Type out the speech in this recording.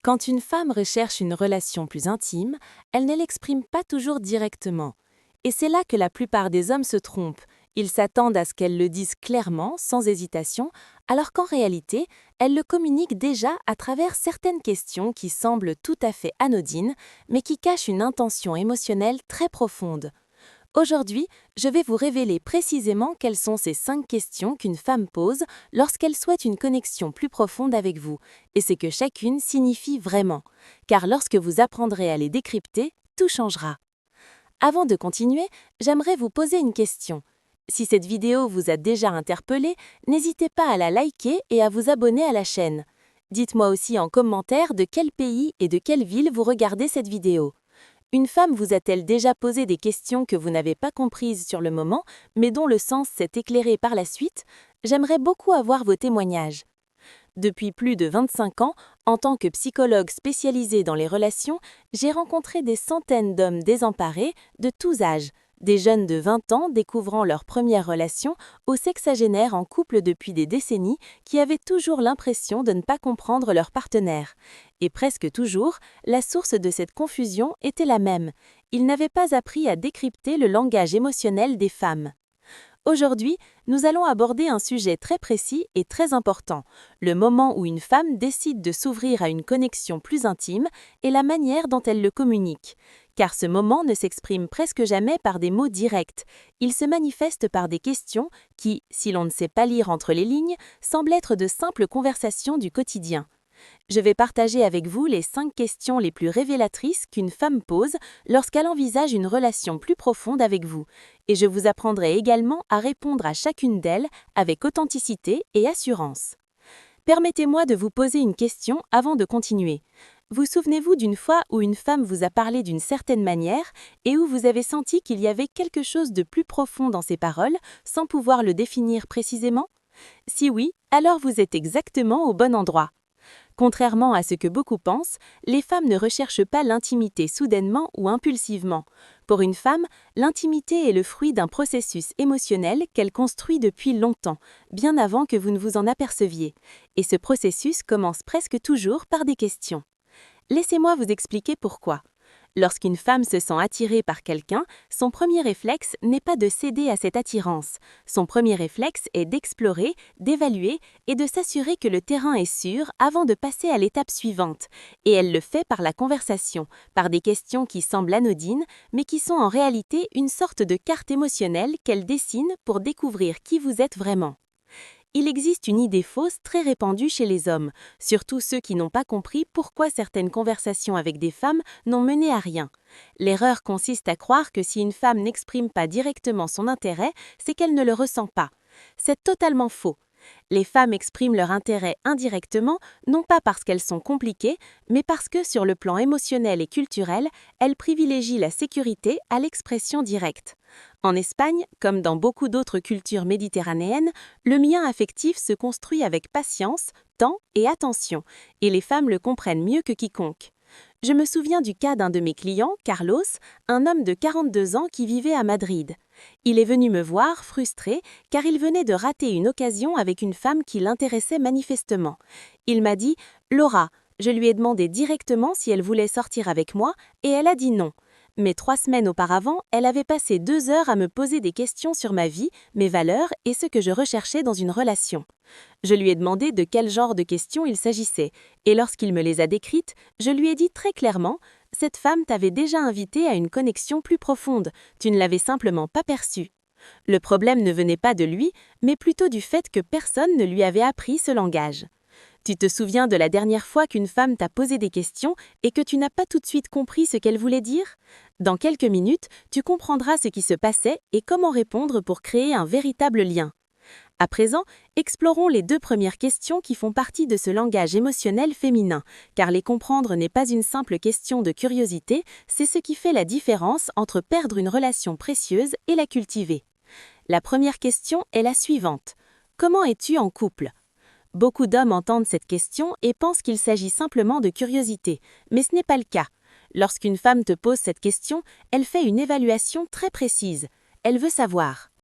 Quand une femme recherche une relation plus intime, elle ne l'exprime pas toujours directement. Et c'est là que la plupart des hommes se trompent. Ils s'attendent à ce qu'elle le dise clairement, sans hésitation, alors qu'en réalité, elle le communique déjà à travers certaines questions qui semblent tout à fait anodines, mais qui cachent une intention émotionnelle très profonde. Aujourd'hui, je vais vous révéler précisément quelles sont ces 5 questions qu'une femme pose lorsqu'elle souhaite une connexion plus profonde avec vous, et ce que chacune signifie vraiment. Car lorsque vous apprendrez à les décrypter, tout changera. Avant de continuer, j'aimerais vous poser une question. Si cette vidéo vous a déjà interpellé, n'hésitez pas à la liker et à vous abonner à la chaîne. Dites-moi aussi en commentaire de quel pays et de quelle ville vous regardez cette vidéo. Une femme vous a-t-elle déjà posé des questions que vous n'avez pas comprises sur le moment, mais dont le sens s'est éclairé par la suite? J'aimerais beaucoup avoir vos témoignages. Depuis plus de 25 ans, en tant que psychologue spécialisée dans les relations, j'ai rencontré des centaines d'hommes désemparés de tous âges, des jeunes de 20 ans découvrant leur première relation, aux sexagénaires en couple depuis des décennies qui avaient toujours l'impression de ne pas comprendre leur partenaire. Et presque toujours, la source de cette confusion était la même. Ils n'avaient pas appris à décrypter le langage émotionnel des femmes. Aujourd'hui, nous allons aborder un sujet très précis et très important, le moment où une femme décide de s'ouvrir à une connexion plus intime et la manière dont elle le communique. Car ce moment ne s'exprime presque jamais par des mots directs, il se manifeste par des questions qui, si l'on ne sait pas lire entre les lignes, semblent être de simples conversations du quotidien. Je vais partager avec vous les 5 questions les plus révélatrices qu'une femme pose lorsqu'elle envisage une relation plus profonde avec vous, et je vous apprendrai également à répondre à chacune d'elles avec authenticité et assurance. Permettez-moi de vous poser une question avant de continuer. Vous souvenez-vous d'une fois où une femme vous a parlé d'une certaine manière et où vous avez senti qu'il y avait quelque chose de plus profond dans ses paroles sans pouvoir le définir précisément? Si oui, alors vous êtes exactement au bon endroit. Contrairement à ce que beaucoup pensent, les femmes ne recherchent pas l'intimité soudainement ou impulsivement. Pour une femme, l'intimité est le fruit d'un processus émotionnel qu'elle construit depuis longtemps, bien avant que vous ne vous en aperceviez. Et ce processus commence presque toujours par des questions. Laissez-moi vous expliquer pourquoi. Lorsqu'une femme se sent attirée par quelqu'un, son premier réflexe n'est pas de céder à cette attirance. Son premier réflexe est d'explorer, d'évaluer et de s'assurer que le terrain est sûr avant de passer à l'étape suivante. Et elle le fait par la conversation, par des questions qui semblent anodines, mais qui sont en réalité une sorte de carte émotionnelle qu'elle dessine pour découvrir qui vous êtes vraiment. Il existe une idée fausse très répandue chez les hommes, surtout ceux qui n'ont pas compris pourquoi certaines conversations avec des femmes n'ont mené à rien. L'erreur consiste à croire que si une femme n'exprime pas directement son intérêt, c'est qu'elle ne le ressent pas. C'est totalement faux. Les femmes expriment leur intérêt indirectement, non pas parce qu'elles sont compliquées, mais parce que sur le plan émotionnel et culturel, elles privilégient la sécurité à l'expression directe. En Espagne, comme dans beaucoup d'autres cultures méditerranéennes, le lien affectif se construit avec patience, temps et attention, et les femmes le comprennent mieux que quiconque. Je me souviens du cas d'un de mes clients, Carlos, un homme de 42 ans qui vivait à Madrid. Il est venu me voir, frustré, car il venait de rater une occasion avec une femme qui l'intéressait manifestement. Il m'a dit « Laura, je lui ai demandé directement si elle voulait sortir avec moi et elle a dit non. Mais 3 semaines auparavant, elle avait passé 2 heures à me poser des questions sur ma vie, mes valeurs et ce que je recherchais dans une relation. Je lui ai demandé de quel genre de questions il s'agissait, et lorsqu'il me les a décrites, je lui ai dit très clairement « Cette femme t'avait déjà invité à une connexion plus profonde, tu ne l'avais simplement pas perçue. » Le problème ne venait pas de lui, mais plutôt du fait que personne ne lui avait appris ce langage. Tu te souviens de la dernière fois qu'une femme t'a posé des questions et que tu n'as pas tout de suite compris ce qu'elle voulait dire? Dans quelques minutes, tu comprendras ce qui se passait et comment répondre pour créer un véritable lien. À présent, explorons les 2 premières questions qui font partie de ce langage émotionnel féminin, car les comprendre n'est pas une simple question de curiosité, c'est ce qui fait la différence entre perdre une relation précieuse et la cultiver. La première question est la suivante. Comment es-tu en couple? Beaucoup d'hommes entendent cette question et pensent qu'il s'agit simplement de curiosité, mais ce n'est pas le cas. Lorsqu'une femme te pose cette question, elle fait une évaluation très précise. Elle veut savoir